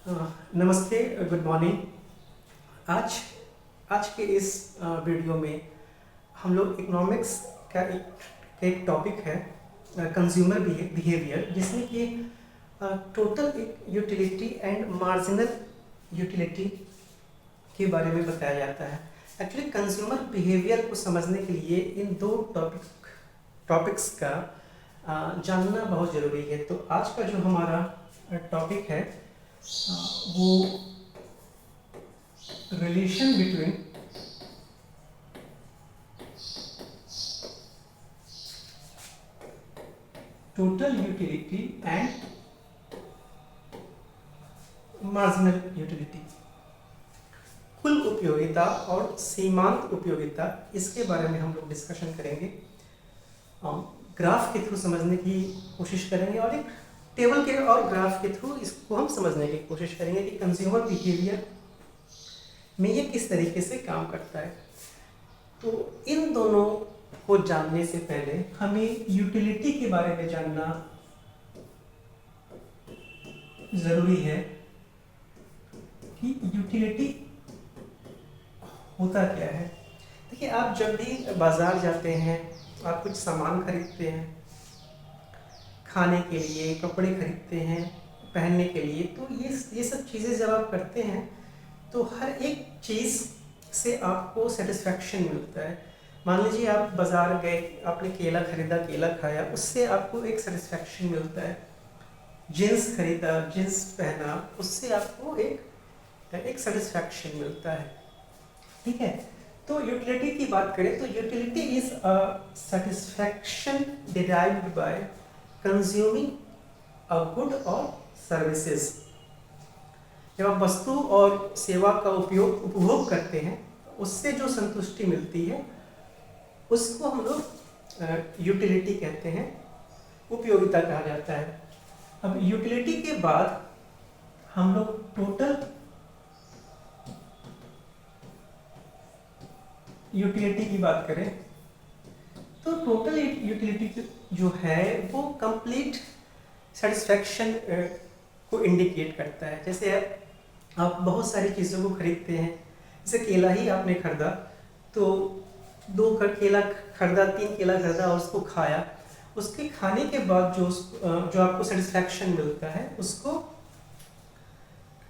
नमस्ते, good morning. आज आज के इस वीडियो में हम लोग इकोनॉमिक्स का एक टॉपिक है कंज्यूमर बिहेवियर, जिसमें कि total utility and marginal utility के बारे में बताया जाता है। एक्चुअली कंज्यूमर बिहेवियर को समझने के लिए इन दो टॉपिक्स का जानना बहुत ज़रूरी है। तो आज का जो हमारा टॉपिक है वो relation between total utility and marginal utility, कुल उपयोगिता और सीमांत उपयोगिता, इसके बारे में हम लोग डिस्कशन करेंगे। ग्राफ के थ्रू समझने की कोशिश करेंगे और एक टेबल के और ग्राफ के थ्रू इसको हम समझने की कोशिश करेंगे कि कंज्यूमर बिहेवियर में ये किस तरीके से काम करता है। तो इन दोनों को जानने से पहले हमें यूटिलिटी के बारे में जानना ज़रूरी है कि यूटिलिटी होता क्या है। देखिए, आप जब भी बाज़ार जाते हैं, आप कुछ सामान खरीदते हैं, खाने के लिए कपड़े खरीदते हैं, पहनने के लिए, तो ये सब चीज़ें जब आप करते हैं तो हर एक चीज़ से आपको सेटिस्फैक्शन मिलता है। मान लीजिए आप बाज़ार गए, आपने केला खरीदा, केला खाया, उससे आपको एक सेटिस्फैक्शन मिलता है। जीन्स खरीदा, जीन्स पहना, उससे आपको एक सेटिस्फैक्शन मिलता है। ठीक है। तो यूटिलिटी की बात करें तो utility is a satisfaction derived bye consuming a good और सर्विसेज। जब आप वस्तु और सेवा का उपभोग करते हैं, उससे जो संतुष्टि मिलती है उसको हम लोग यूटिलिटी कहते हैं, उपयोगिता कहा जाता है। अब यूटिलिटी के बाद हम लोग टोटल यूटिलिटी की बात करें तो टोटल यूटिलिटी जो है वो कंप्लीट सेटिस्फैक्शन को इंडिकेट करता है। जैसे आप बहुत सारी चीज़ों को खरीदते हैं, जैसे केला ही आपने खरीदा, तो केला खरीदा, 3 केला खरीदा और उसको खाया, उसके खाने के बाद जो आपको सेटिस्फैक्शन मिलता है उसको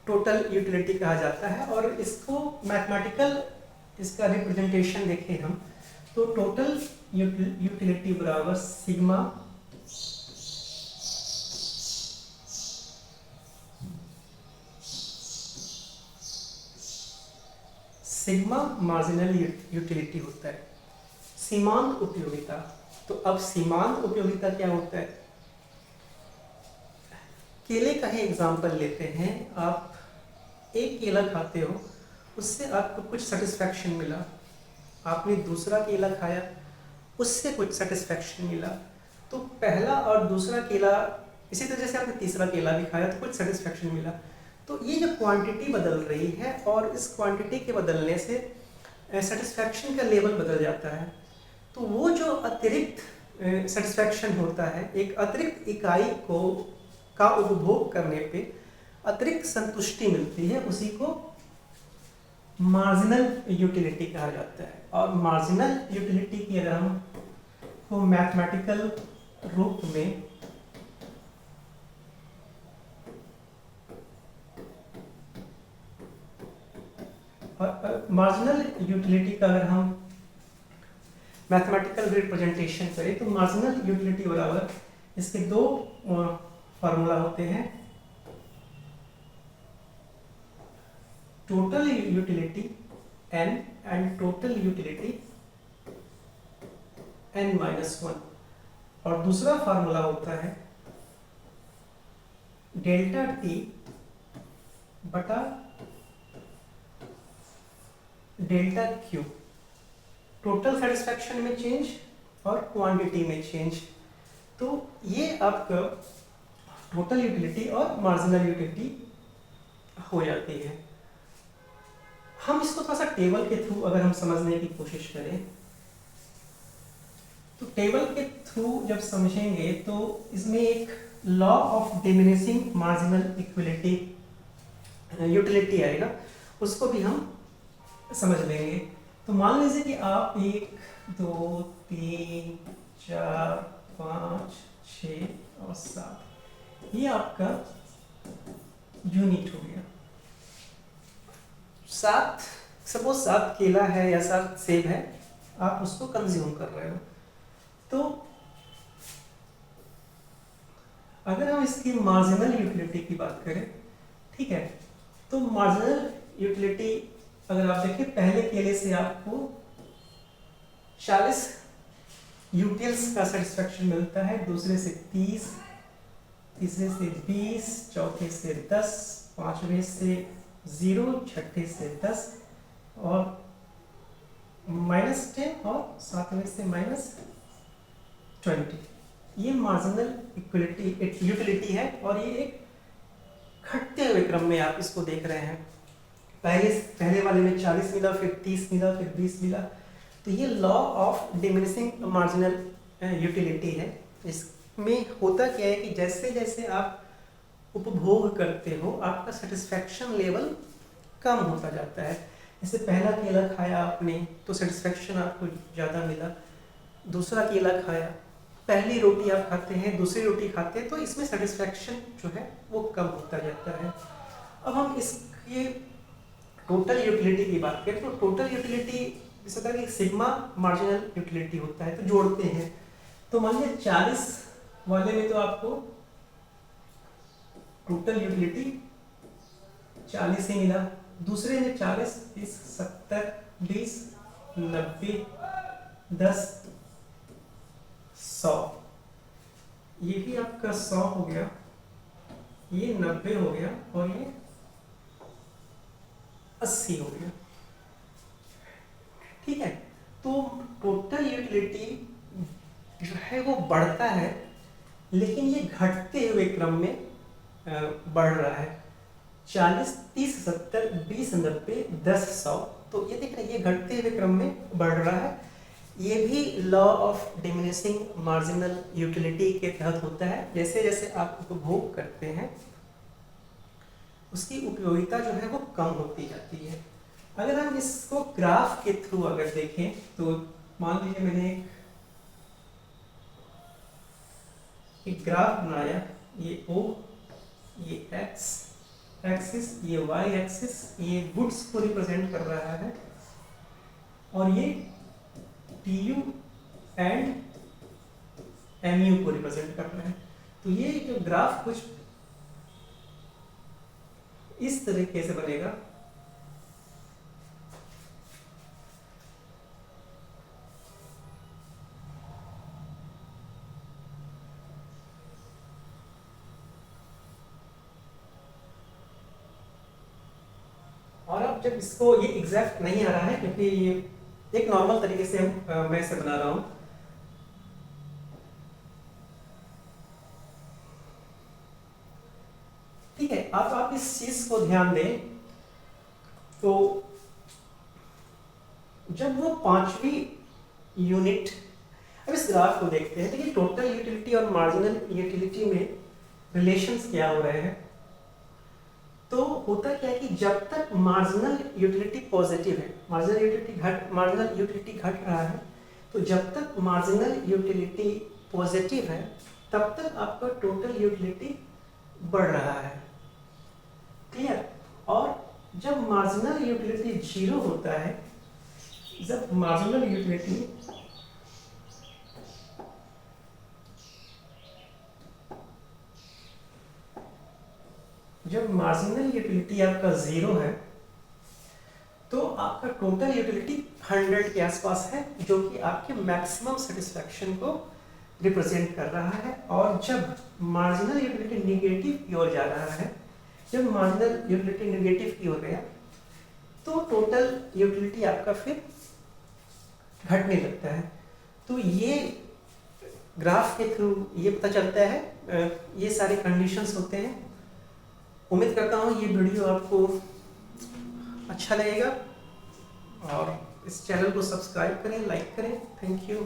टोटल यूटिलिटी कहा जाता है। और इसको मैथमेटिकल इसका रिप्रेजेंटेशन देखें हम तो टोटल यूटिलिटी बराबर सिग्मा मार्जिनल यूटिलिटी होता है। सीमांत उपयोगिता, तो अब सीमांत उपयोगिता क्या होता है? केले का ही एग्जांपल लेते हैं। आप एक केला खाते हो, उससे आपको कुछ सेटिस्फैक्शन मिला, आपने दूसरा केला खाया, उससे कुछ सेटिस्फैक्शन मिला, तो पहला और दूसरा केला, इसी तरह से आपने तीसरा केला भी खाया तो कुछ सेटिस्फैक्शन मिला। तो ये जो क्वांटिटी बदल रही है और इस क्वांटिटी के बदलने से सेटिस्फैक्शन का लेवल बदल जाता है। तो वो जो अतिरिक्त सेटिस्फैक्शन होता है, एक अतिरिक्त इकाई का उपभोग करने पे अतिरिक्त संतुष्टि मिलती है, उसी को मार्जिनल यूटिलिटी कहा जाता है। और मार्जिनल यूटिलिटी की अगर हम को मैथमेटिकल रूप में मार्जिनल यूटिलिटी का अगर हम मैथमेटिकल रिप्रेजेंटेशन करें तो मार्जिनल यूटिलिटी बराबर, इसके दो फार्मूला होते हैं, total utility n and total utility n-1, और दूसरा फार्मूला होता है डेल्टा t बटा डेल्टा q, टोटल सेटिस्फैक्शन में चेंज और क्वांटिटी में चेंज। तो ये आपका टोटल यूटिलिटी और मार्जिनल यूटिलिटी हो जाती है। हम इसको थोड़ा सा टेबल के थ्रू अगर हम समझने की कोशिश करें तो टेबल के थ्रू जब समझेंगे तो इसमें एक law of diminishing marginal equality utility आएगा, उसको भी हम समझ लेंगे। तो मान लीजिए कि आप 1 2 3 4 5 6 और 7, ये आपका यूनिट हो गया। 7, सपोज 7 केला है या 7 सेब है, आप उसको कंज्यूम कर रहे हो। तो अगर हम इसकी मार्जिनल यूटिलिटी की बात करें, ठीक है, तो मार्जिनल यूटिलिटी अगर आप देखें, पहले केले से आपको 40 यूटिल्स का सेटिस्फेक्शन मिलता है, दूसरे से 30, तीसरे से 20, चौथे से 10, पांचवें से 0, छठे से 10 और -10 और सातवें से -20। ये मार्जिनल यूटिलिटी है और ये एक घटते हुए क्रम में आप इसको देख रहे हैं। पहले वाले में 40 मिला, फिर 30 मिला, फिर 20 मिला। तो ये law of diminishing marginal utility है। इसमें होता क्या है कि जैसे जैसे आप उपभोग करते हो, आपका सेटिस्फेक्शन लेवल कम होता जाता है। जैसे पहला केला खाया आपने तो सेटिस्फेक्शन आपको ज़्यादा मिला, दूसरा केला खाया, पहली रोटी आप खाते हैं, दूसरी रोटी खाते हैं, तो इसमें सेटिस्फेक्शन जो है वो कम होता जाता है। अब हम इसके टोटल यूटिलिटी की बात करें तो टोटल यूटिलिटी जैसे होता है कि सिग्मा मार्जिनल यूटिलिटी होता है, तो जोड़ते हैं। तो मान लीजिए 40 वाले में तो आपको टोटल यूटिलिटी 40 ही मिला, दूसरे में 40, 30, 70, 20, 90, 10, 100, ये भी आपका 100 हो गया, ये 90 हो गया और ये 80 हो गया। ठीक है, तो टोटल यूटिलिटी जो है वो बढ़ता है, लेकिन ये घटते हुए क्रम में बढ़ रहा है। 40, 30, 70, 20, 90, 10, 100, तो ये देख रहे हैं ये घटते हुए क्रम में बढ़ रहा है। ये भी law of diminishing marginal utility के तहत होता है। जैसे जैसे आप उपभोग करते हैं, उसकी उपयोगिता जो है वो कम होती जाती है। अगर हम इसको ग्राफ के थ्रू अगर देखें तो मान लीजिए मैंने एक ग्राफ बनाया, ये O, ये X एक्सिस, ये Y एक्सिस, ये गुड्स को रिप्रेजेंट कर रहा है और ये TU एंड MU को रिप्रेजेंट कर रहा है। तो ये जो ग्राफ कुछ इस तरीके से बनेगा। और अब जब इसको, ये एग्जैक्ट नहीं आ रहा है क्योंकि ये एक नॉर्मल तरीके से मैं इसे बना रहा हूं। ठीक है, आप इस चीज को ध्यान दें तो जब वो 5वीं यूनिट, अब इस ग्राफ को देखते हैं, देखिए टोटल यूटिलिटी और मार्जिनल यूटिलिटी में रिलेशंस क्या हो रहे हैं। तो होता क्या है कि जब तक मार्जिनल यूटिलिटी पॉजिटिव है, मार्जिनल यूटिलिटी घट रहा है, तो जब तक मार्जिनल यूटिलिटी पॉजिटिव है तब तक आपका टोटल यूटिलिटी बढ़ रहा है। क्लियर? और जब मार्जिनल यूटिलिटी 0 होता है, जब मार्जिनल यूटिलिटी आपका 0 है तो आपका टोटल यूटिलिटी 100 के आसपास है, जो कि आपके मैक्सिमम सेटिस्फैक्शन को रिप्रेजेंट कर रहा है। और जब मार्जिनल यूटिलिटी निगेटिव की ओर जा रहा है, जब मार्जिनल यूटिलिटी निगेटिव की ओर गया तो टोटल यूटिलिटी आपका फिर घटने लगता है। तो ये ग्राफ के थ्रू ये पता चलता है, ये सारे कंडीशंस होते हैं। उम्मीद करता हूँ ये वीडियो आपको अच्छा लगेगा और इस चैनल को सब्सक्राइब करें, लाइक करें। Thank you.